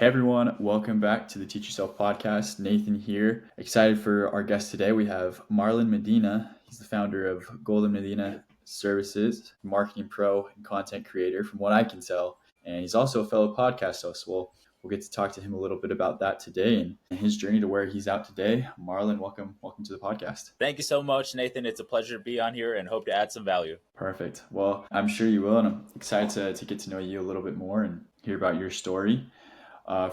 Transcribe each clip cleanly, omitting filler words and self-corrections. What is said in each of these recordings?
Hey everyone, welcome back to the Teach Yourself podcast. Nathan here. Excited for our guest today. We have Marlon Medina. He's the founder of Golden Medina Services, marketing pro and content creator, from what I can tell. And he's also a fellow podcast host. We'll get to talk to him a little bit about that today and his journey to where he's out today. Marlon, welcome to the podcast. Thank you so much, Nathan. It's a pleasure to be on here and hope to add some value. Perfect. Well, I'm sure you will, and I'm excited to get to know you a little bit more and hear about your story.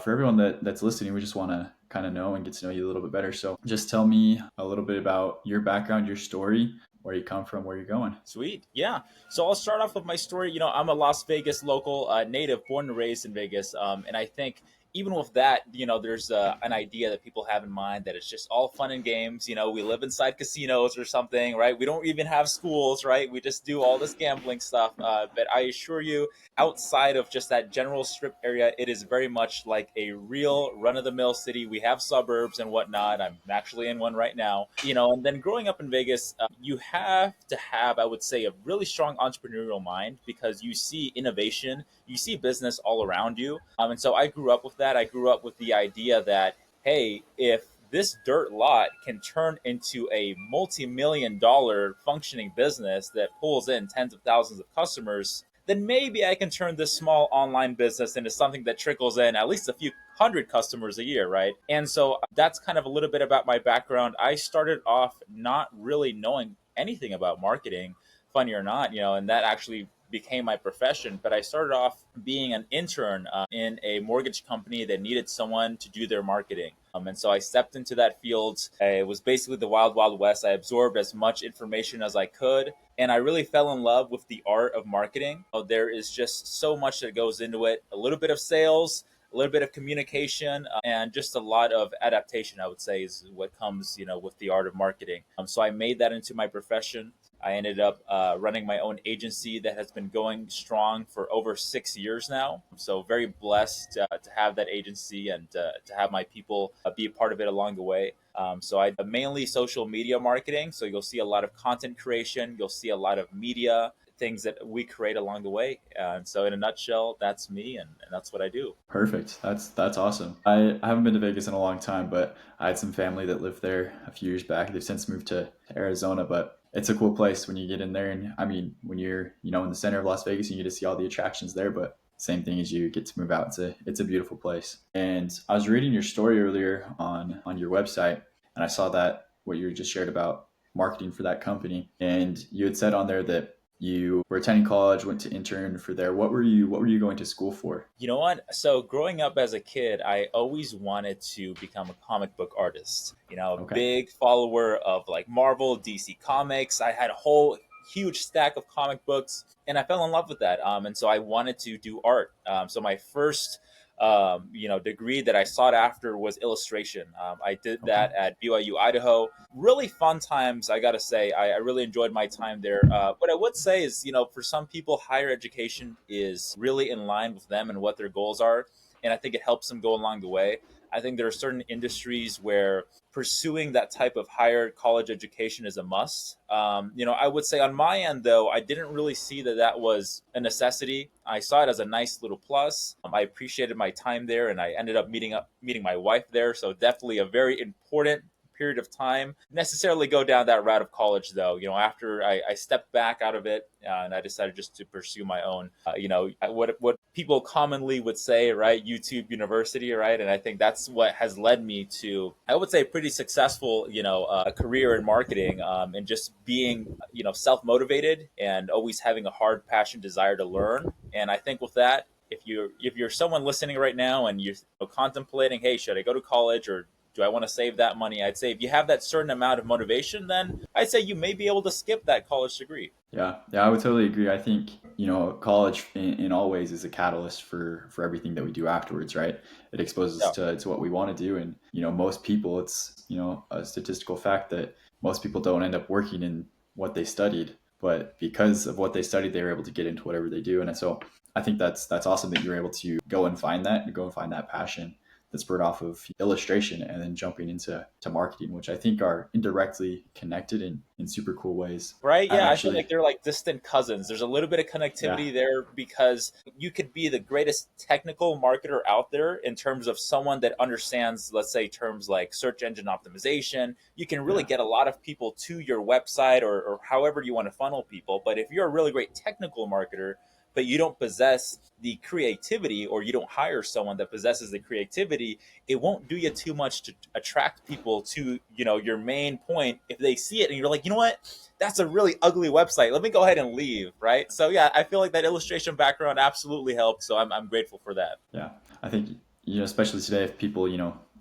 For everyone that's listening, we just want to kind of know and get to know you a little bit better. So just tell me a little bit about your background, your story, where you come from, where you're going. Sweet. Yeah. So I'll start off with my story. I'm a Las Vegas local, native, born and raised in Vegas. And I think even with that, there's an idea that people have in mind that it's just all fun and games. We live inside casinos or something, right? We don't even have schools, right? We just do all this gambling stuff. But I assure you, outside of just that general strip area, it is very much like a real run-of-the-mill city. We have suburbs and whatnot. I'm actually in one right now. And then growing up in Vegas, you have to have, I would say, a really strong entrepreneurial mind because you see innovation, you see business all around you. And so I grew up with that. I grew up with the idea that, hey, if this dirt lot can turn into a multi-million-dollar functioning business that pulls in tens of thousands of customers, then maybe I can turn this small online business into something that trickles in at least a few hundred customers a year, right? And so that's kind of a little bit about my background. I started off not really knowing anything about marketing, funny or not, and that actually became my profession. But I started off being an intern in a mortgage company that needed someone to do their marketing. And so I stepped into that field. It was basically the wild, wild west. I absorbed as much information as I could. And I really fell in love with the art of marketing. There is just so much that goes into it. A little bit of sales, a little bit of communication, and just a lot of adaptation, I would say, is what comes, with the art of marketing. So I made that into my profession. I ended up running my own agency that has been going strong for over 6 years now. So very blessed to have that agency and to have my people be a part of it along the way. So I mainly social media marketing. So you'll see a lot of content creation. You'll see a lot of media things that we create along the way. And so in a nutshell, that's me and that's what I do. Perfect. That's awesome. I haven't been to Vegas in a long time, but I had some family that lived there a few years back. They've since moved to Arizona, but it's a cool place when you get in there. And I mean, when you're, in the center of Las Vegas, you get to see all the attractions there, but same thing as you get to move out. It's a beautiful place. And I was reading your story earlier on your website, and I saw that what you just shared about marketing for that company. And you had said on there that you were attending college, went to intern for there. What were you going to school for? You know what? So growing up as a kid, I always wanted to become a comic book artist. A Okay. big follower of like Marvel, DC Comics. I had a whole huge stack of comic books, and I fell in love with that. And so I wanted to do art. So my first degree that I sought after was illustration. I did Okay. that at BYU, Idaho. Really fun times, I got to say. I really enjoyed my time there. What I would say is, for some people, higher education is really in line with them and what their goals are. And I think it helps them go along the way. I think there are certain industries where pursuing that type of higher college education is a must. I would say on my end, though, I didn't really see that was a necessity. I saw it as a nice little plus. I appreciated my time there, and I ended up meeting my wife there. So definitely a very important period of time. Necessarily go down that route of college, though. After I stepped back out of it, and I decided just to pursue my own, what people commonly would say, right? YouTube University, right? And I think that's what has led me to, I would say, pretty successful, a career in marketing, and just being, self-motivated and always having a hard passion desire to learn. And I think with that, if you're someone listening right now and you're contemplating, hey, should I go to college or do I want to save that money? I'd say if you have that certain amount of motivation, then I'd say you may be able to skip that college degree. Yeah, I would totally agree. I think, college in all ways is a catalyst for everything that we do afterwards, right? It exposes us Yeah. to what we want to do. And, most people, it's, a statistical fact that most people don't end up working in what they studied. But because of what they studied, they were able to get into whatever they do. And so I think that's awesome that you're able to go and find that passion that spurred off of illustration and then jumping into marketing, which I think are indirectly connected in super cool ways. Right? I've Yeah, I feel like actually, they're like distant cousins. There's a little bit of yeah, connectivity there because you could be the greatest technical marketer out there in terms of someone that understands, let's say, terms like search engine optimization. You can really yeah, get a lot of people to your website or however you want to funnel people. But if you're a really great technical marketer, but you don't possess the creativity or you don't hire someone that possesses the creativity, it won't do you too much to attract people to, your main point. If they see it and you're like, you know what, that's a really ugly website, let me go ahead and leave, right? So yeah, I feel like that illustration background absolutely helped, so I'm grateful for that. yeah. I think, especially today, if people,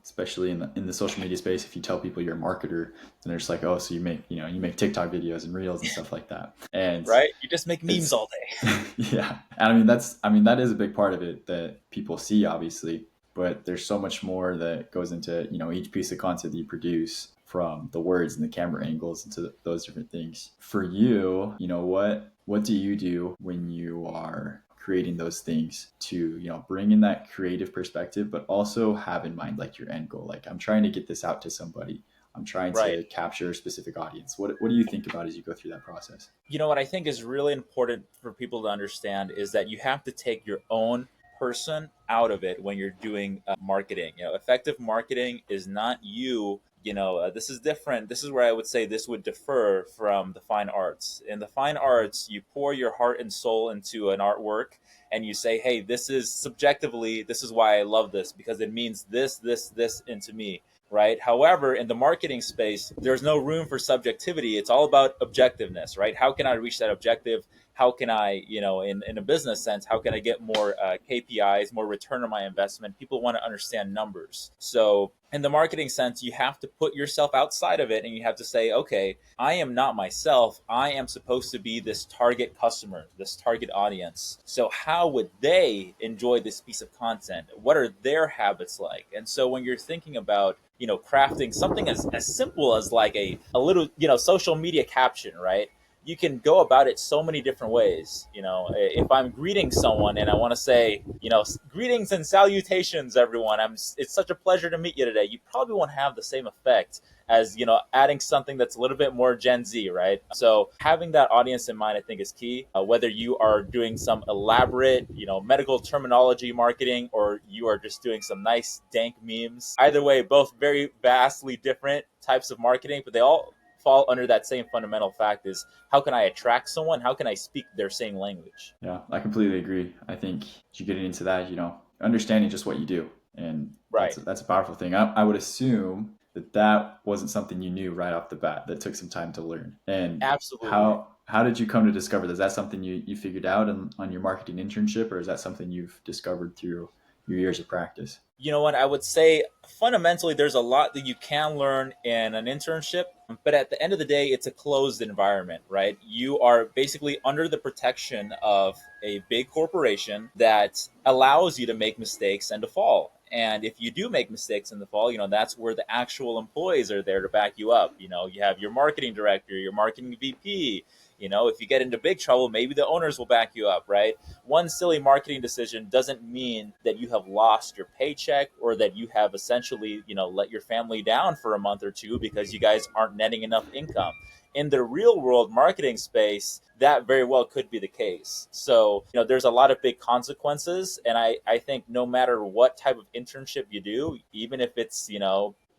especially in the social media space, if you tell people you're a marketer, then they're just like, oh, so you make TikTok videos and reels and stuff like that. And Right, you just make memes it's, all day. yeah. And that is a big part of it that people see, obviously, but there's so much more that goes into, each piece of content that you produce, from the words and the camera angles and to those different things. For you, what do you do when you are creating those things to, bring in that creative perspective, but also have in mind like your end goal? Like, I'm trying to get this out to somebody. I'm trying Right. to capture a specific audience. What do you think about as you go through that process? What I think is really important for people to understand is that you have to take your own person out of it when you're doing marketing. Effective marketing is not you. This is different. This is where I would say this would differ from the fine arts. In the fine arts, you pour your heart and soul into an artwork and you say, hey, this is subjectively, this is why I love this because it means this into me, right? However, in the marketing space, there's no room for subjectivity. It's all about objectiveness, right? How can I reach that objective? How can I, in a business sense, how can I get more KPIs, more return on my investment? People want to understand numbers. So in the marketing sense, you have to put yourself outside of it and you have to say, okay, I am not myself. I am supposed to be this target customer, this target audience. So how would they enjoy this piece of content? What are their habits like? And so when you're thinking about, crafting something as simple as like a little, social media caption, right? You can go about it so many different ways. If I'm greeting someone and I want to say, greetings and salutations, everyone. It's such a pleasure to meet you today. You probably won't have the same effect as, adding something that's a little bit more Gen Z, right? So having that audience in mind, I think, is key. Whether you are doing some elaborate, medical terminology marketing, or you are just doing some nice dank memes. Either way, both very vastly different types of marketing, but they all fall under that same fundamental fact: is how can I attract someone? How can I speak their same language? Yeah, I completely agree. I think you getting into that, understanding just what you do, and Right. that's a powerful thing. I would assume that wasn't something you knew right off the bat. That took some time to learn. And Absolutely. how did you come to discover this? Is that something you figured out on your marketing internship, or is that something you've discovered through your years of practice? You know what? I would say fundamentally, there's a lot that you can learn in an internship, but at the end of the day, it's a closed environment, right? You are basically under the protection of a big corporation that allows you to make mistakes and to fall. And if you do make mistakes in the fall, that's where the actual employees are there to back you up. You have your marketing director, your marketing VP. If you get into big trouble, maybe the owners will back you up, right? One silly marketing decision doesn't mean that you have lost your paycheck or that you have essentially, let your family down for a month or two because you guys aren't netting enough income. In the real world marketing space, that very well could be the case. So, there's a lot of big consequences. And I think no matter what type of internship you do, even if it's,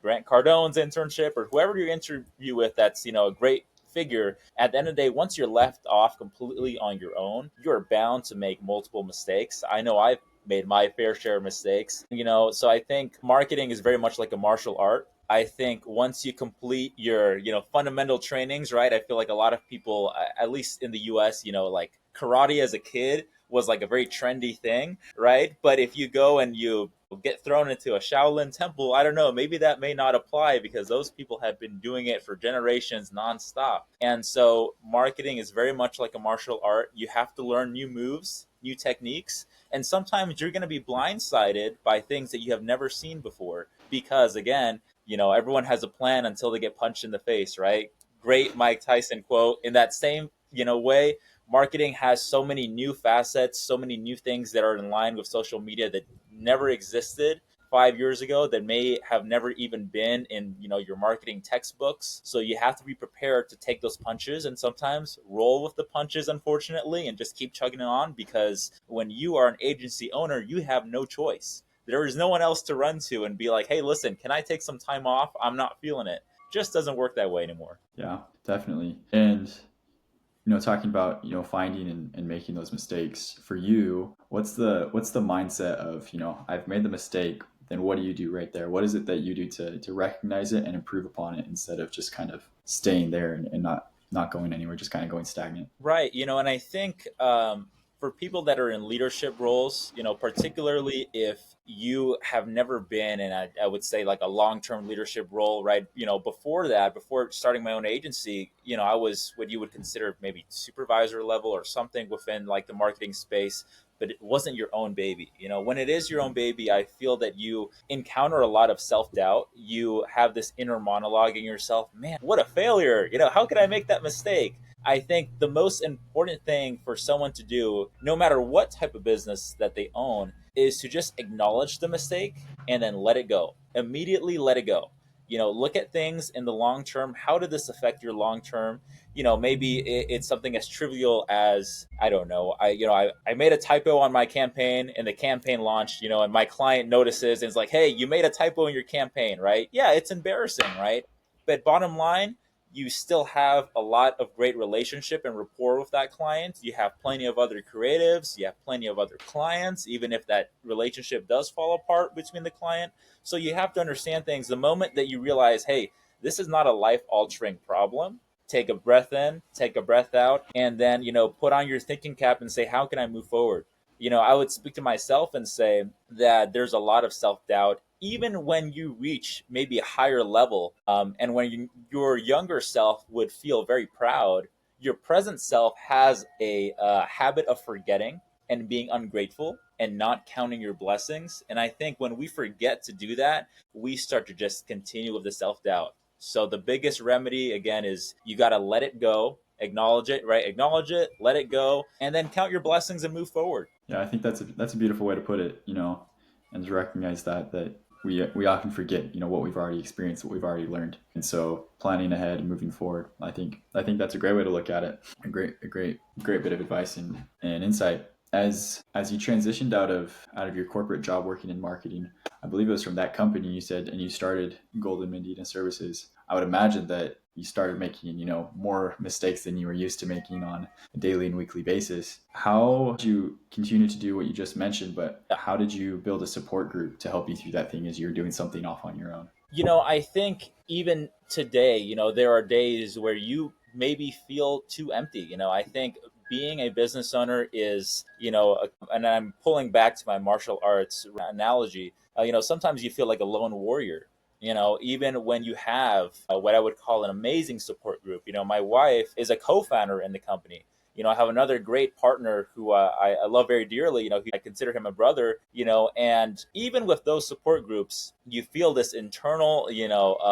Grant Cardone's internship or whoever you interview with, that's, a great figure. At the end of the day, once you're left off completely on your own, you're bound to make multiple mistakes. I know I've made my fair share of mistakes, so I think marketing is very much like a martial art. I think once you complete your, fundamental trainings, right? I feel like a lot of people, at least in the US, like karate as a kid was like a very trendy thing, right? But if you go and you get thrown into a Shaolin temple, I don't know, maybe that may not apply because those people have been doing it for generations nonstop. And so marketing is very much like a martial art. You have to learn new moves, new techniques, and sometimes you're going to be blindsided by things that you have never seen before because, again, everyone has a plan until they get punched in the face, right? Great Mike Tyson quote. In that same, way, marketing has so many new facets, so many new things that are in line with social media that never existed 5 years ago that may have never even been in, your marketing textbooks. So you have to be prepared to take those punches and sometimes roll with the punches, unfortunately, and just keep chugging it on, because when you are an agency owner, you have no choice. There is no one else to run to and be like, hey, listen, can I take some time off? I'm not feeling it. Just doesn't work that way anymore. Yeah, definitely. And talking about finding and making those mistakes for you, what's the mindset of I've made the mistake, then what do you do right there? What is it that you do to recognize it and improve upon it, instead of just kind of staying there and not going anywhere, just kind of going stagnant? Right. And I think for people that are in leadership roles, particularly if you have never been in, I would say, like a long term leadership role, right? Before that, before starting my own agency, I was what you would consider maybe supervisor level or something within like the marketing space. But it wasn't your own baby. When it is your own baby, I feel that you encounter a lot of self doubt. You have this inner monologue in yourself. Man, what a failure. How could I make that mistake? I think the most important thing for someone to do, no matter what type of business that they own, is to just acknowledge the mistake and then let it go. Immediately let it go. Look at things in the long term. How did this affect your long term? Maybe it's something as trivial as, I don't know. I made a typo on my campaign and the campaign launched, and my client notices and is like, hey, you made a typo in your campaign, right? Yeah, it's embarrassing, right? But bottom line, you still have a lot of great relationship and rapport with that client. You have plenty of other creatives, you have plenty of other clients, even if that relationship does fall apart between the client. So you have to understand things. The moment that you realize, hey, this is not a life altering problem, take a breath in, take a breath out, and then, put on your thinking cap and say, how can I move forward? I would speak to myself and say that there's a lot of self doubt, even when you reach maybe a higher level, and when your younger self would feel very proud. Your present self has a habit of forgetting and being ungrateful and not counting your blessings. And I think when we forget to do that, we start to just continue with the self doubt. So the biggest remedy, again, is you got to let it go, acknowledge it, right? Acknowledge it, let it go, and then count your blessings and move forward. Yeah, I think that's a beautiful way to put it, and to recognize that we often forget, what we've already experienced, what we've already learned. And so planning ahead and moving forward, I think that's a great way to look at it. A great bit of advice and insight. As you transitioned out of your corporate job working in marketing, I believe it was from that company you said, and you started Golden Medina Services. I would imagine that you started making, more mistakes than you were used to making on a daily and weekly basis. How did you continue to do what you just mentioned, but how did you build a support group to help you through that thing as you're doing something off on your own? I think even today, there are days where you maybe feel too empty. I think being a business owner is, and I'm pulling back to my martial arts analogy, sometimes you feel like a lone warrior. Even when you have what I would call an amazing support group. My wife is a co-founder in the company. I have another great partner who I love very dearly. I consider him a brother. And even with those support groups, you feel this internal,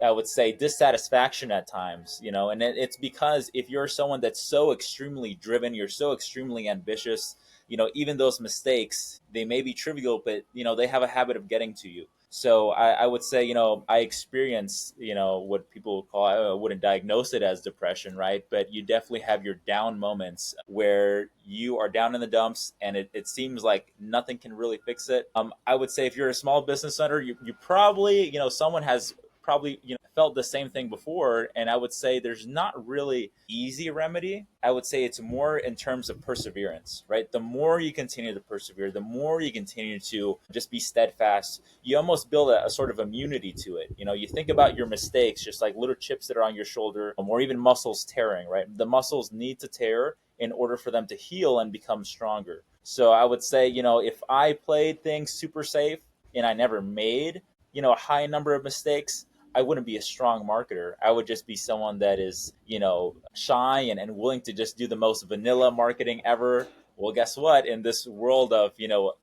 I would say, dissatisfaction at times. And it's because if you're someone that's so extremely driven, you're so extremely ambitious. Even those mistakes, they may be trivial, but they have a habit of getting to you. So I would say, I experience, what people call, I wouldn't diagnose it as depression, right? But you definitely have your down moments where you are down in the dumps and it seems like nothing can really fix it. I would say if you're a small business owner, you probably, someone has probably felt the same thing before, and I would say there's not really easy remedy. I would say it's more in terms of perseverance, right? The more you continue to persevere, the more you continue to just be steadfast, you almost build a sort of immunity to it. You think about your mistakes just like little chips that are on your shoulder, or even muscles tearing, right? The muscles need to tear in order for them to heal and become stronger. So I would say, if I played things super safe and I never made, a high number of mistakes, I wouldn't be a strong marketer. I would just be someone that is, shy and willing to just do the most vanilla marketing ever. Well, guess what? In this world of,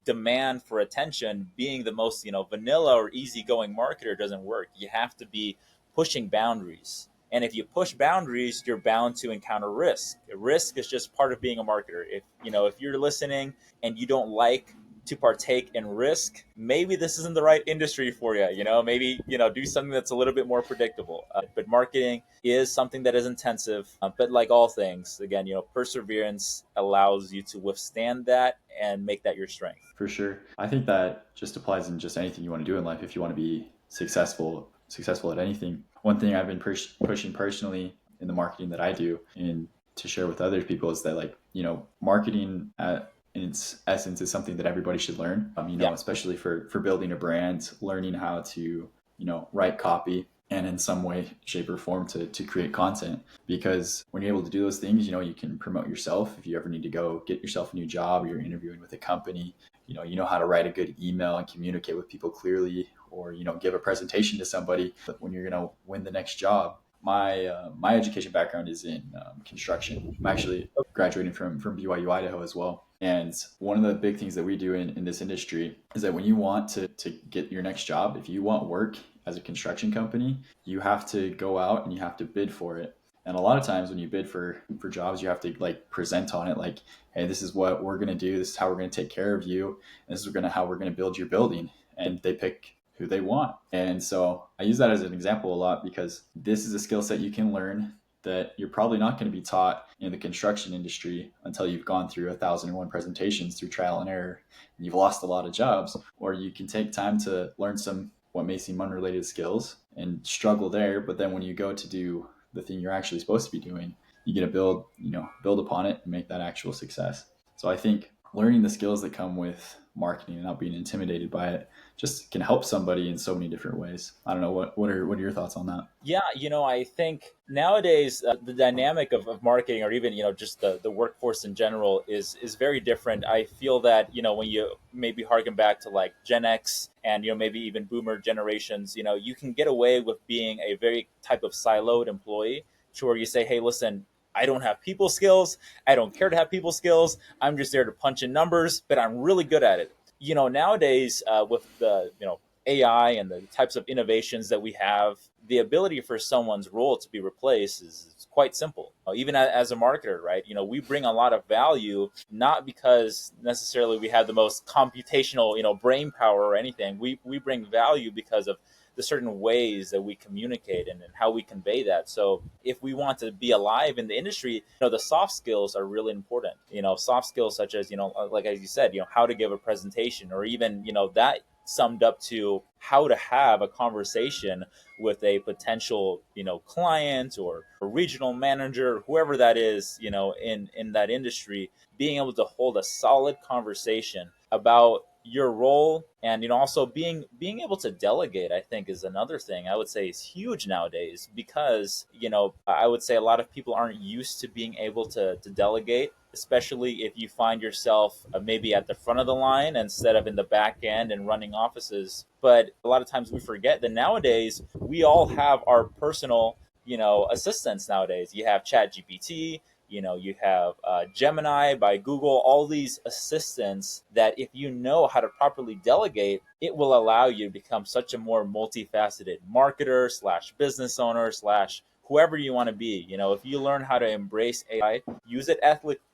demand for attention, being the most, vanilla or easygoing marketer doesn't work. You have to be pushing boundaries. And if you push boundaries, you're bound to encounter risk. Risk is just part of being a marketer. If you're listening and you don't like to partake in risk, maybe this isn't the right industry for you. Maybe, do something that's a little bit more predictable. But marketing is something that is intensive. But like all things, again, perseverance allows you to withstand that and make that your strength. For sure. I think that just applies in just anything you want to do in life. If you want to be successful at anything. One thing I've been pushing personally in the marketing that I do and to share with other people is that, like, marketing in its essence is something that everybody should learn. Yeah. Especially for building a brand, learning how to, write copy and in some way, shape, or form to create content. Because when you're able to do those things, you can promote yourself. If you ever need to go get yourself a new job, or you're interviewing with a company, you know how to write a good email and communicate with people clearly, or give a presentation to somebody when you're going to win the next job. My education background is in construction. I'm actually graduating from BYU Idaho as well. And one of the big things that we do in this industry is that when you want to get your next job, if you want work as a construction company, you have to go out and you have to bid for it. And a lot of times when you bid for jobs, you have to like present on it, like, hey, this is what we're going to do. This is how we're going to take care of you. And this is how we're going to build your building. And they pick who they want. And so I use that as an example a lot, because this is a skill set you can learn that you're probably not going to be taught in the construction industry until you've gone through 1,001 presentations through trial and error, and you've lost a lot of jobs. Or you can take time to learn some what may seem unrelated skills and struggle there, but then when you go to do the thing you're actually supposed to be doing, you get to build upon it and make that actual success. So I think learning the skills that come with marketing and not being intimidated by it just can help somebody in so many different ways. I don't know, what are your thoughts on that? Yeah, I think nowadays the dynamic of marketing, or even just the workforce in general, is very different. I feel that when you maybe harken back to like Gen X and maybe even Boomer generations, you can get away with being a very type of siloed employee, to where you say, hey, listen, I don't have people skills. I don't care to have people skills. I'm just there to punch in numbers, but I'm really good at it. Nowadays, with the AI and the types of innovations that we have, the ability for someone's role to be replaced is quite simple. Even as a marketer, right? We bring a lot of value, not because necessarily we have the most computational, brain power or anything. We bring value because of the certain ways that we communicate and how we convey that. So if we want to be alive in the industry, the soft skills are really important. Soft skills such as, like as you said, how to give a presentation, or even, that summed up to how to have a conversation with a potential, client or a regional manager, whoever that is, in that industry, being able to hold a solid conversation about your role. And also being able to delegate, I think, is another thing I would say is huge nowadays, because I would say a lot of people aren't used to being able to delegate, especially if you find yourself maybe at the front of the line instead of in the back end and running offices. But a lot of times we forget that nowadays we all have our personal assistants. Nowadays you have ChatGPT, you have Gemini by Google, all these assistants that if you know how to properly delegate, it will allow you to become such a more multifaceted marketer slash business owner slash whoever you want to be. If you learn how to embrace AI, use it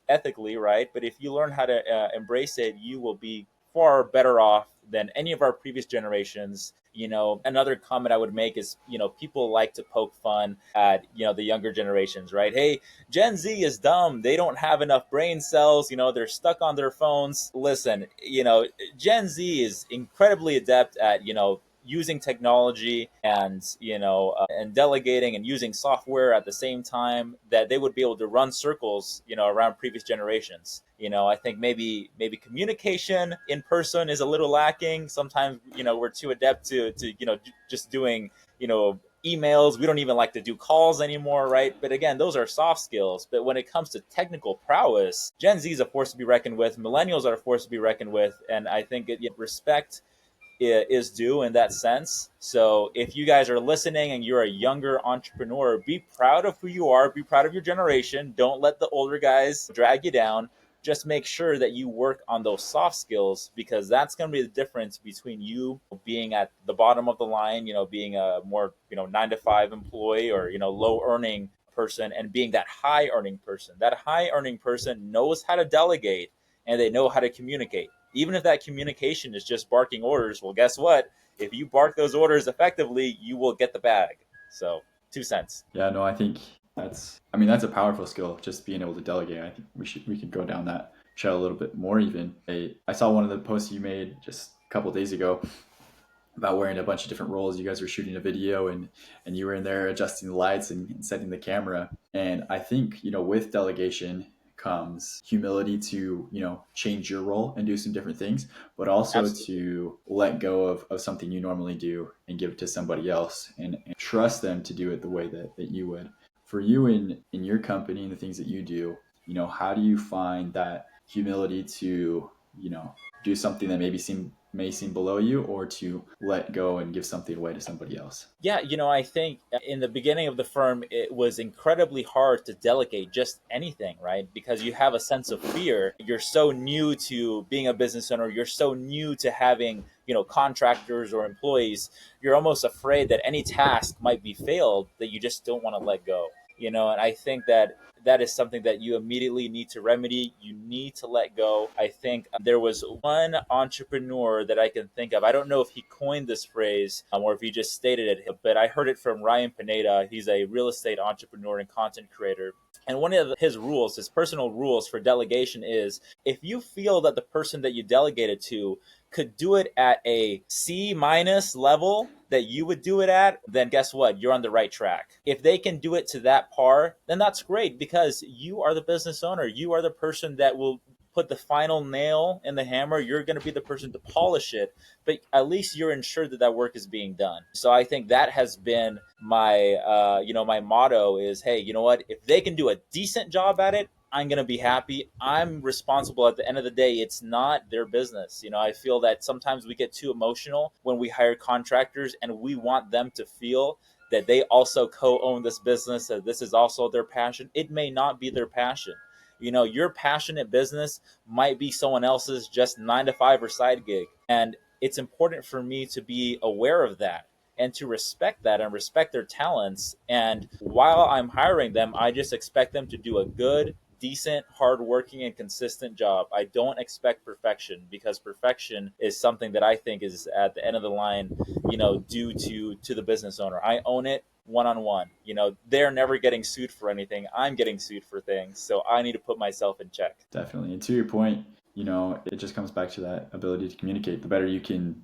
ethically, right? But if you learn how to embrace it, you will be far better off than any of our previous generations. Another comment I would make is, people like to poke fun at, the younger generations, right? Hey, Gen Z is dumb. They don't have enough brain cells. They're stuck on their phones. Listen, Gen Z is incredibly adept at, using technology and and delegating and using software at the same time, that they would be able to run circles around previous generations. I think maybe communication in person is a little lacking sometimes. We're too adept to just doing emails. We don't even like to do calls anymore, right? But again, those are soft skills. But when it comes to technical prowess, Gen Z is a force to be reckoned with. Millennials are a force to be reckoned with. And I think respect is due in that sense. So if you guys are listening and you're a younger entrepreneur, be proud of who you are, be proud of your generation. Don't let the older guys drag you down. Just make sure that you work on those soft skills, because that's going to be the difference between you being at the bottom of the line, being a more, 9 to 5 employee, or, low earning person, and being that high earning person. That high earning person knows how to delegate and they know how to communicate. Even if that communication is just barking orders, well, guess what? If you bark those orders effectively, you will get the bag. So, 2 cents. Yeah, no, I think I mean, that's a powerful skill, just being able to delegate. I think we could go down that trail a little bit more even. I saw one of the posts you made just a couple of days ago about wearing a bunch of different roles. You guys were shooting a video and you were in there adjusting the lights and setting the camera. And I think, with delegation comes humility to, change your role and do some different things, but also Absolutely. to let go of something you normally do and give it to somebody else and trust them to do it the way that you would. For you in your company and the things that you do, how do you find that humility to, do something that may seem below you, or to let go and give something away to somebody else? Yeah, I think in the beginning of the firm, it was incredibly hard to delegate just anything, right? Because you have a sense of fear. You're so new to being a business owner. You're so new to having, contractors or employees. You're almost afraid that any task might be failed that you just don't want to let go. And I think that that is something that you immediately need to remedy. You need to let go. I think there was one entrepreneur that I can think of. I don't know if he coined this phrase or if he just stated it, but I heard it from Ryan Pineda. He's a real estate entrepreneur and content creator. And one of his rules, his personal rules for delegation is if you feel that the person that you delegated to could do it at a C minus level that you would do it at, then guess what? You're on the right track. If they can do it to that par, then that's great because you are the business owner. You are the person that will put the final nail in the hammer. You're going to be the person to polish it, but at least you're ensured that that work is being done. So I think that has been my motto is, hey, you know what? If they can do a decent job at it, I'm going to be happy. I'm responsible at the end of the day. It's not their business. I feel that sometimes we get too emotional when we hire contractors and we want them to feel that they also co-own this business, that this is also their passion. It may not be their passion. Your passionate business might be someone else's just 9 to 5 or side gig. And it's important for me to be aware of that and to respect that and respect their talents. And while I'm hiring them, I just expect them to do a good, decent, hardworking, and consistent job. I don't expect perfection because perfection is something that I think is at the end of the line, due to the business owner. I own it one on one. They're never getting sued for anything. I'm getting sued for things. So I need to put myself in check. Definitely. And to your point, it just comes back to that ability to communicate. The better you can,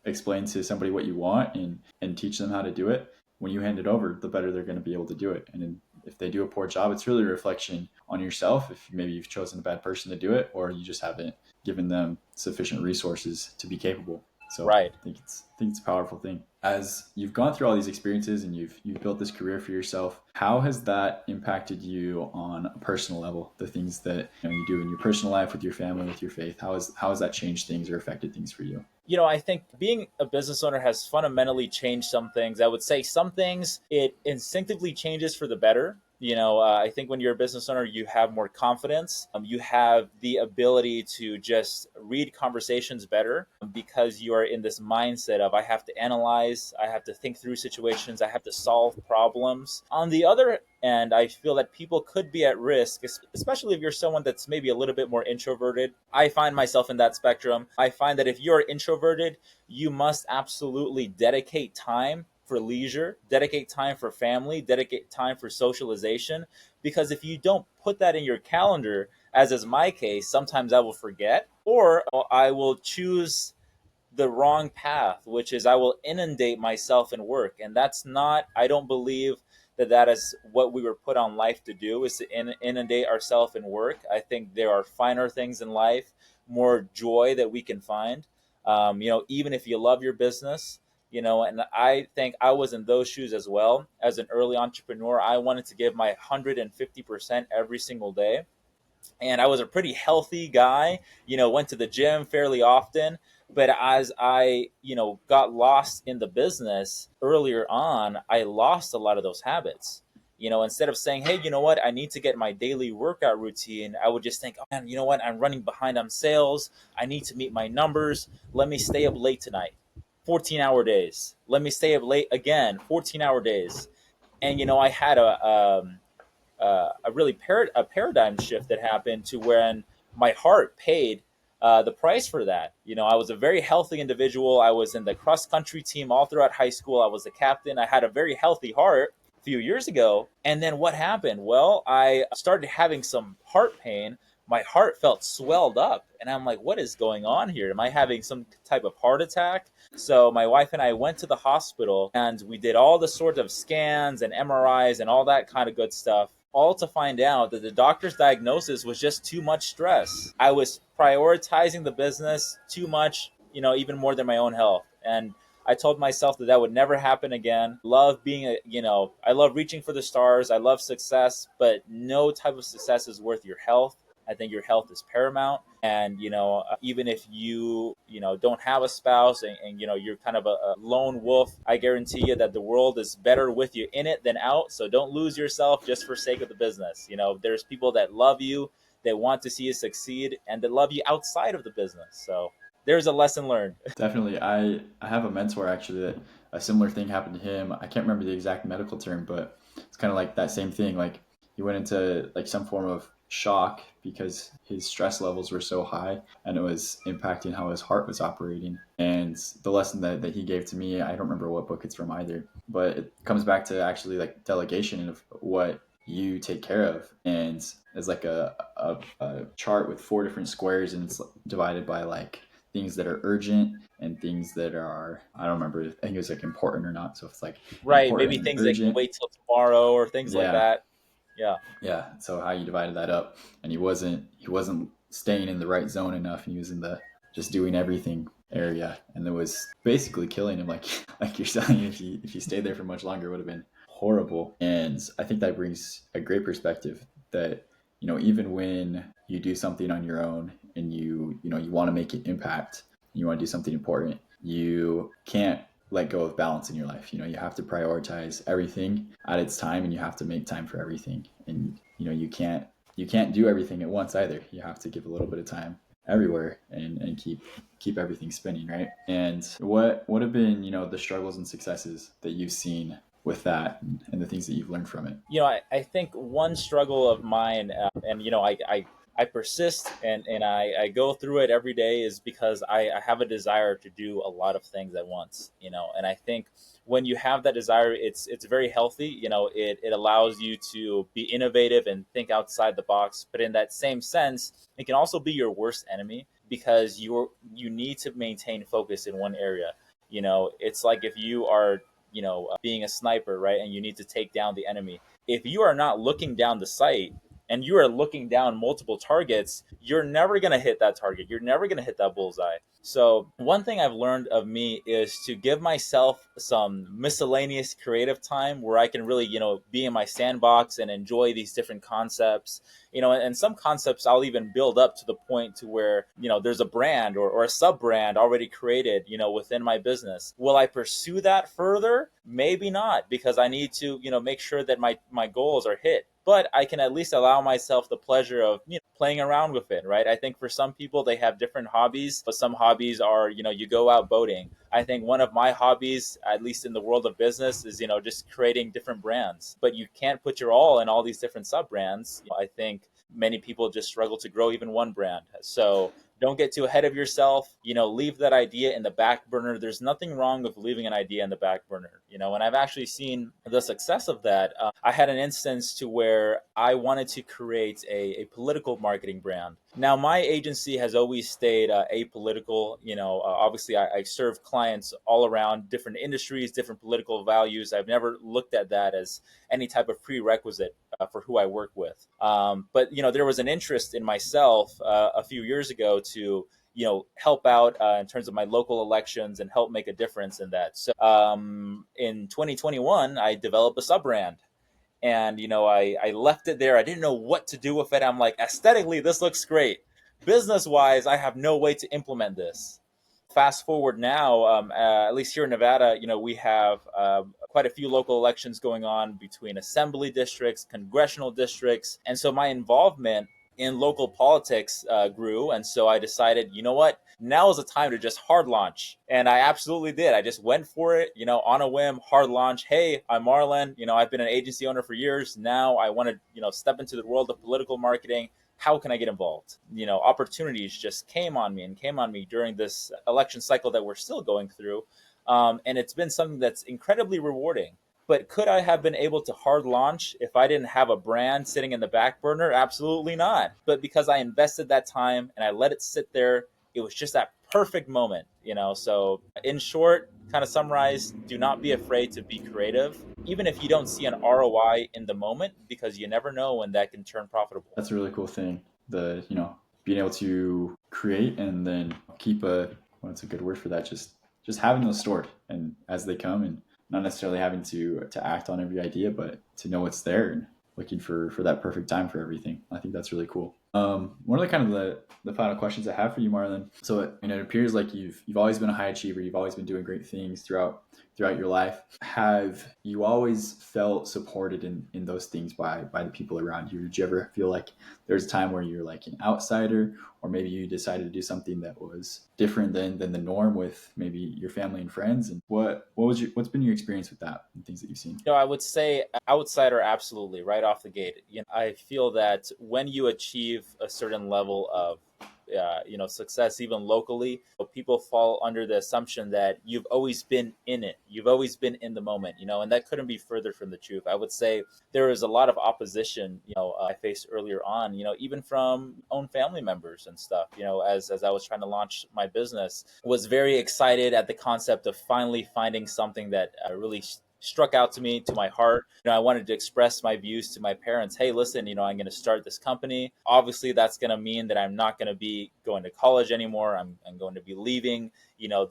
explain to somebody what you want and teach them how to do it, when you hand it over, the better they're going to be able to do it. And if they do a poor job, it's really a reflection on yourself. If maybe you've chosen a bad person to do it, or you just haven't given them sufficient resources to be capable. So Right. I think it's a powerful thing. As you've gone through all these experiences and you've built this career for yourself, how has that impacted you on a personal level? The things that you do in your personal life, with your family, with your faith, how has that changed things or affected things for you? I think being a business owner has fundamentally changed some things. I would say some things it instinctively changes for the better. I think when you're a business owner, you have more confidence. You have the ability to just read conversations better because you are in this mindset of I have to analyze, I have to think through situations, I have to solve problems. On the other end, I feel that people could be at risk, especially if you're someone that's maybe a little bit more introverted. I find myself in that spectrum. I find that if you're introverted, you must absolutely dedicate time for leisure, dedicate time for family, dedicate time for socialization. Because if you don't put that in your calendar, as is my case, sometimes I will forget or I will choose the wrong path, which is I will inundate myself in work. And that's not, I don't believe that that is what we were put on life to do, is to inundate ourselves in work. I think there are finer things in life, more joy that we can find. Even if you love your business, and I think I was in those shoes as well. As an early entrepreneur, I wanted to give my 150% every single day, and I was a pretty healthy guy, went to the gym fairly often. But as I, got lost in the business earlier on, I lost a lot of those habits. Instead of saying, hey, you know what, I need to get my daily workout routine, I would just think, oh man, you know what, I'm running behind on sales. I need to meet my numbers. Let me stay up late tonight. 14-hour days. Let me stay up late again, 14-hour days. And, I had a really a paradigm shift that happened to when my heart paid the price for that. I was a very healthy individual. I was in the cross country team all throughout high school. I was the captain. I had a very healthy heart a few years ago. And then what happened? Well, I started having some heart pain. My heart felt swelled up. And I'm like, what is going on here? Am I having some type of heart attack? So my wife and I went to the hospital and we did all the sort of scans and MRIs and all that kind of good stuff, all to find out that the doctor's diagnosis was just too much stress. I was prioritizing the business too much, even more than my own health. And I told myself that that would never happen again. Love being I love reaching for the stars. I love success, but no type of success is worth your health. I think your health is paramount. And, even if don't have a spouse and you're kind of a lone wolf, I guarantee you that the world is better with you in it than out. So don't lose yourself just for sake of the business. There's people that love you, they want to see you succeed, and that love you outside of the business. So there's a lesson learned. Definitely. I have a mentor actually that a similar thing happened to him. I can't remember the exact medical term, but it's kind of like that same thing. Like he went into like some form of shock because his stress levels were so high and it was impacting how his heart was operating. And the lesson that he gave to me, I don't remember what book it's from either, but it comes back to actually like delegation of what you take care of. And it's like a chart with four different squares and it's divided by like things that are urgent and things that are, I don't remember, I think it was like important or not. So if it's like Right. important Maybe and things that can urgent, wait till tomorrow or things like yeah, that. Yeah. yeah. So how you divided that up, and he wasn't staying in the right zone enough, and he was in the just doing everything area, and it was basically killing him. Like like you're saying, if you stayed there for much longer, it would have been horrible. And I think that brings a great perspective that even when you do something on your own and you want to make an impact, you want to do something important, you can't let go of balance in your life. You have to prioritize everything at its time and you have to make time for everything. And you can't do everything at once either. You have to give a little bit of time everywhere and keep everything spinning, right? And what have been, the struggles and successes that you've seen with that and the things that you've learned from it? I think one struggle of mine, and I persist and I go through it every day, is because I have a desire to do a lot of things at once. And I think when you have that desire, it's very healthy. It allows you to be innovative and think outside the box. But in that same sense, it can also be your worst enemy because you need to maintain focus in one area. It's like if you are being a sniper, right? And you need to take down the enemy. If you are not looking down the sight and you are looking down multiple targets, you're never going to hit that target. You're never going to hit that bullseye. So, one thing I've learned of me is to give myself some miscellaneous creative time where I can really, be in my sandbox and enjoy these different concepts. And some concepts I'll even build up to the point to where, there's a brand or a sub brand already created, within my business. Will I pursue that further? Maybe not, because I need to, make sure that my goals are hit. But I can at least allow myself the pleasure of playing around with it, right? I think for some people, they have different hobbies, but some hobbies are, you go out boating. I think one of my hobbies, at least in the world of business, is, just creating different brands. But you can't put your all in all these different sub brands. I think many people just struggle to grow even one brand. So don't get too ahead of yourself. Leave that idea in the back burner. There's nothing wrong with leaving an idea in the back burner. And I've actually seen the success of that. I had an instance to where I wanted to create a political marketing brand. Now, my agency has always stayed apolitical. Obviously, I serve clients all around different industries, different political values. I've never looked at that as any type of prerequisite for who I work with. But there was an interest in myself a few years ago to help out in terms of my local elections and help make a difference in that. So in 2021, I developed a sub brand. And I left it there. I didn't know what to do with it. I'm like, aesthetically, this looks great. Business wise, I have no way to implement this. Fast forward now, at least here in Nevada, we have quite a few local elections going on between assembly districts, congressional districts. And so my involvement in local politics grew. And so I decided, you know what? Now is the time to just hard launch. And I absolutely did. I just went for it, on a whim, hard launch. Hey, I'm Marlon. I've been an agency owner for years. Now I want to, step into the world of political marketing. how can I get involved? Opportunities just came on me and came on me during this election cycle that we're still going through. And it's been something that's incredibly rewarding. But could I have been able to hard launch if I didn't have a brand sitting in the back burner? Absolutely not. But because I invested that time and I let it sit there, it was just that perfect moment. So, in short, kind of summarize, do not be afraid to be creative, even if you don't see an ROI in the moment, because you never know when that can turn profitable. That's a really cool thing. The being able to create and then keep what's a good word for that? Just having those stored and as they come, and not necessarily having to act on every idea, but to know it's there and looking for that perfect time for everything. I think that's really cool. One of the kind of the final questions I have for you, Marlon. So it appears like you've always been a high achiever. You've always been doing great things throughout your life. Have you always felt supported in those things by the people around you? Did you ever feel like there's a time where you're like an outsider, or maybe you decided to do something that was different than the norm with maybe your family and friends? And what's been your experience with that and things that you've seen? I would say outsider, absolutely, right off the gate. I feel that when you achieve a certain level of success, even locally, people fall under the assumption that you've always been in it. You've always been in the moment, and that couldn't be further from the truth. I would say there was a lot of opposition, I faced earlier on, even from own family members and stuff, as I was trying to launch my business, was very excited at the concept of finally finding something that really struck out to me, to my heart. I wanted to express my views to my parents. Hey, listen, I'm going to start this company. Obviously, that's going to mean that I'm not going to be going to college anymore. I'm going to be leaving,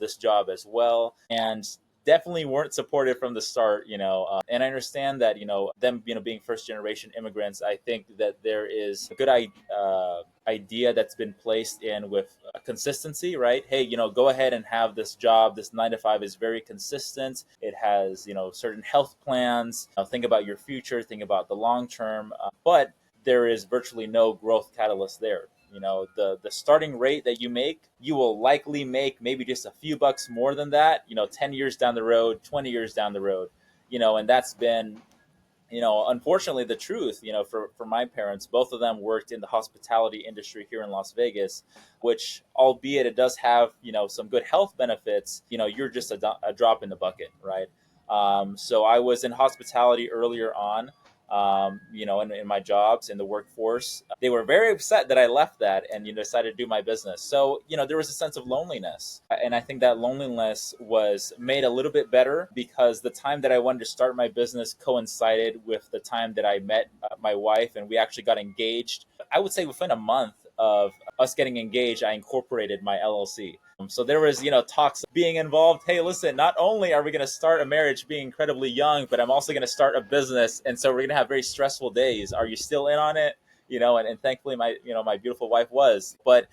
this job as well. And definitely weren't supported from the start. And I understand that, them, being first generation immigrants, I think that there is a good idea that's been placed in with consistency, right? Hey, go ahead and have this job. This 9 to 5 is very consistent. It has, certain health plans. Think about your future, think about the long term. But there is virtually no growth catalyst there. The starting rate that you make, you will likely make maybe just a few bucks more than that, 10 years down the road, 20 years down the road, and that's been unfortunately the truth. For my parents, both of them worked in the hospitality industry here in Las Vegas, which, albeit it does have, some good health benefits, you're just a drop in the bucket, right? So I was in hospitality earlier on, in my jobs in the workforce. They were very upset that I left that and decided to do my business. So there was a sense of loneliness, and I think that loneliness was made a little bit better because the time that I wanted to start my business coincided with the time that I met my wife, and we actually got engaged. I would say within a month of us getting engaged, I incorporated my LLC. So there was, talks being involved. Hey, listen, not only are we going to start a marriage being incredibly young, but I'm also going to start a business. And so we're going to have very stressful days. Are you still in on it? And thankfully my beautiful wife was. But,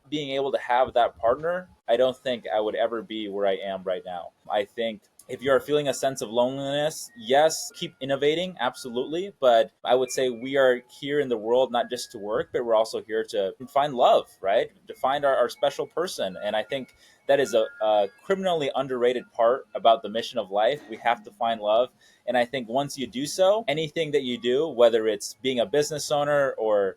being able to have that partner, I don't think I would ever be where I am right now. I think if you're feeling a sense of loneliness, yes, keep innovating, absolutely. But I would say we are here in the world not just to work, but we're also here to find love, right? To find our special person. And I think that is a criminally underrated part about the mission of life. We have to find love. And I think once you do so, anything that you do, whether it's being a business owner or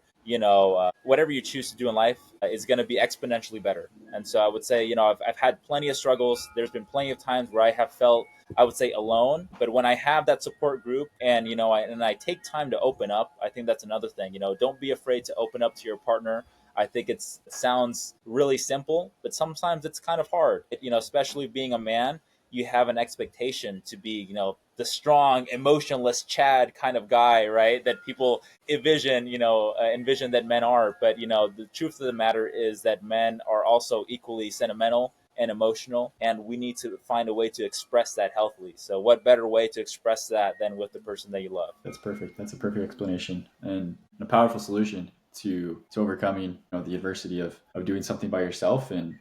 whatever you choose to do in life is going to be exponentially better. And so I would say, I've had plenty of struggles. There's been plenty of times where I have felt, I would say, alone. But when I have that support group and, I take time to open up, I think that's another thing. Don't be afraid to open up to your partner. I think it sounds really simple, but sometimes it's kind of hard, especially being a man. You have an expectation to be, the strong, emotionless Chad kind of guy, right? That people envision that men are. But, the truth of the matter is that men are also equally sentimental and emotional, and we need to find a way to express that healthily. So what better way to express that than with the person that you love? That's perfect. That's a perfect explanation and a powerful solution to overcoming the adversity of doing something by yourself and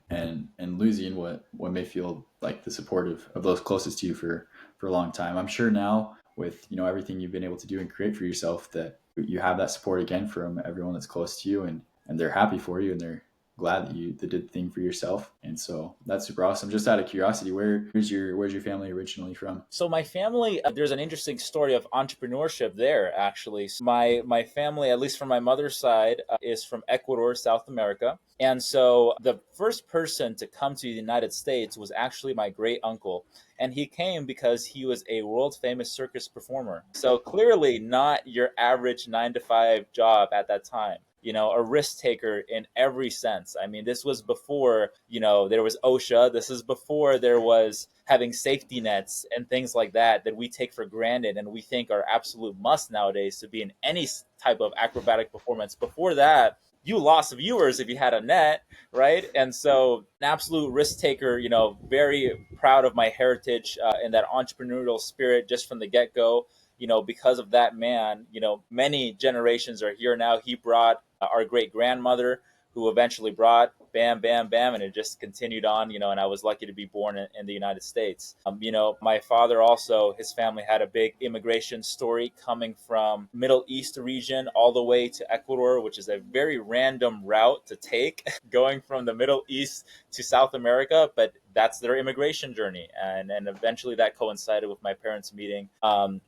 losing what may feel like the support of those closest to you for a long time. I'm sure now with everything you've been able to do and create for yourself that you have that support again from everyone that's close to you, and they're happy for you and they're glad that you did the thing for yourself. And so that's super awesome. Just out of curiosity, where's your family originally from? So my family, there's an interesting story of entrepreneurship there. Actually, so my family, at least from my mother's side, is from Ecuador, South America, and so the first person to come to the United States was actually my great uncle, and he came because he was a world famous circus performer. So clearly, not your average 9 to 5 job at that time. You know, a risk taker in every sense. I mean, this was before, there was OSHA. This is before there was having safety nets and things like that we take for granted and we think are absolute must nowadays to be in any type of acrobatic performance. Before that, you lost viewers if you had a net, right? And so, an absolute risk taker, very proud of my heritage and that entrepreneurial spirit just from the get go. Because of that man, many generations are here now. He brought our great grandmother, who eventually brought bam, bam, bam, and it just continued on, and I was lucky to be born in the United States. My father also, his family had a big immigration story coming from Middle East region all the way to Ecuador, which is a very random route to take, going from the Middle East to South America, but that's their immigration journey, and eventually that coincided with my parents meeting. And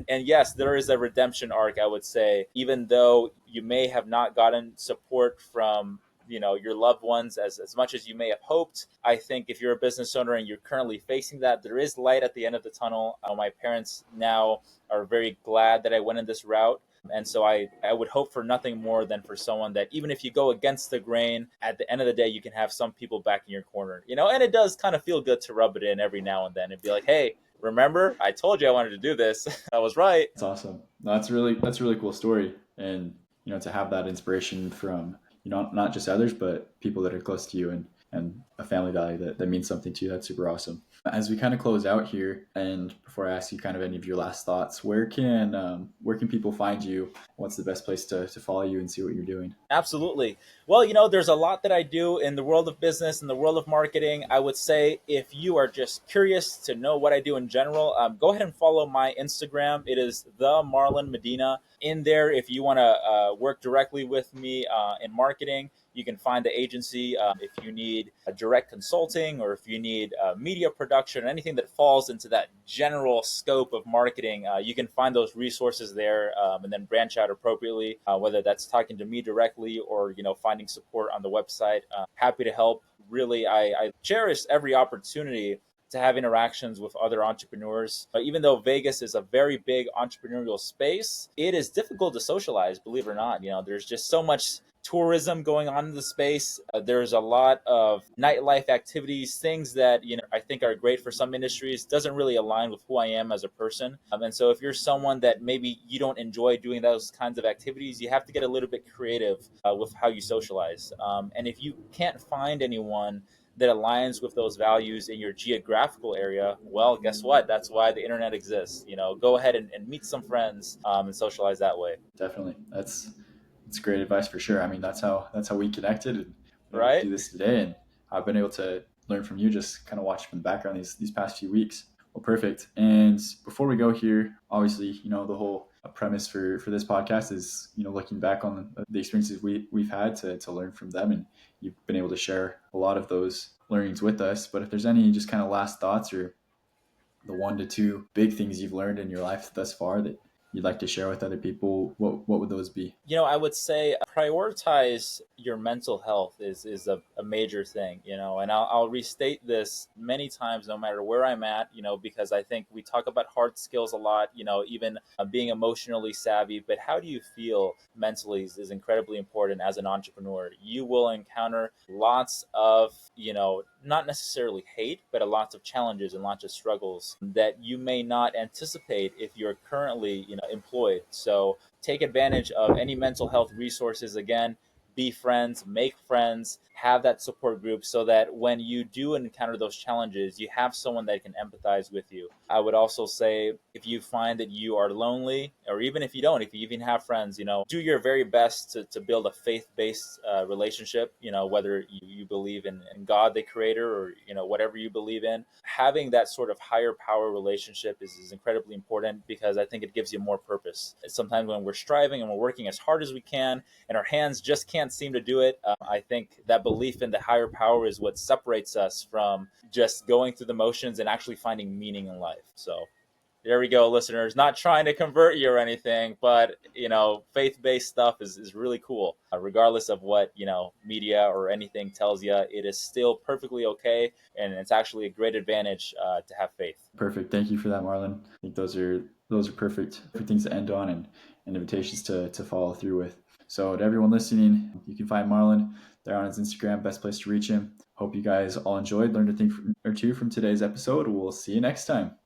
yes, there is a redemption arc, I would say, even though you may have not gotten support from your loved ones as much as you may have hoped. I think if you're a business owner and you're currently facing that, there is light at the end of the tunnel. My parents now are very glad that I went in this route. And so I would hope for nothing more than for someone that even if you go against the grain, at the end of the day, you can have some people back in your corner, and it does kind of feel good to rub it in every now and then and be like, hey, remember, I told you I wanted to do this. I was right. That's awesome. No, that's a really cool story. And to have that inspiration from not just others, but people that are close to you and a family value that means something to you. That's super awesome. As we kind of close out here, and before I ask you kind of any of your last thoughts, where can people find you? What's the best place to follow you and see what you're doing? Absolutely. Well, there's a lot that I do in the world of business, in the world of marketing. I would say if you are just curious to know what I do in general, go ahead and follow my Instagram. It is the Marlon Medina. In there, if you want to work directly with me in marketing, you can find the agency. If you need a direct consulting or if you need media production or anything that falls into that general scope of marketing, you can find those resources there and then branch out appropriately, whether that's talking to me directly or, finding support on the website. Happy to help. Really, I cherish every opportunity to have interactions with other entrepreneurs. Even though Vegas is a very big entrepreneurial space, it is difficult to socialize, believe it or not. There's just so much tourism going on in the space. There's a lot of nightlife activities, things that I think are great for some industries, doesn't really align with who I am as a person. And so if you're someone that maybe you don't enjoy doing those kinds of activities, you have to get a little bit creative with how you socialize. And if you can't find anyone that aligns with those values in your geographical area, well, guess what? That's why the internet exists. Go ahead and meet some friends and socialize that way. Definitely. That's great advice for sure. I mean, that's how we connected and been able to Right? do this today. And I've been able to learn from you, just kind of watch from the background these past few weeks. Well, perfect. And before we go here, obviously, the whole premise for this podcast is, looking back on the experiences we've had to learn from them. And you've been able to share a lot of those learnings with us. But if there's any just kind of last thoughts or the 1 to 2 big things you've learned in your life thus far that you'd like to share with other people, what would those be? I would say prioritize your mental health is a major thing, and I'll restate this many times, no matter where I'm at, because I think we talk about hard skills a lot, even being emotionally savvy, but how do you feel mentally is incredibly important as an entrepreneur. You will encounter lots of, not necessarily hate, but a lots of challenges and lots of struggles that you may not anticipate if you're currently, employed. So take advantage of any mental health resources. Again, be friends, make friends, have that support group so that when you do encounter those challenges, you have someone that can empathize with you. I would also say if you find that you are lonely, or even if you don't, if you even have friends, do your very best to build a faith-based relationship, whether you believe in God, the creator, or, whatever you believe in. Having that sort of higher power relationship is incredibly important because I think it gives you more purpose. Sometimes when we're striving and we're working as hard as we can and our hands just can't can't seem to do it. I think that belief in the higher power is what separates us from just going through the motions and actually finding meaning in life. So there we go, listeners. Not trying to convert you or anything, but faith-based stuff is really cool. Regardless of what media or anything tells you, it is still perfectly okay, and it's actually a great advantage to have faith. Perfect. Thank you for that, Marlon. I think those are perfect things to end on, and invitations to follow through with. So to everyone listening, you can find Marlon there on his Instagram. Best place to reach him. Hope you guys all enjoyed, learned a thing or two from today's episode. We'll see you next time.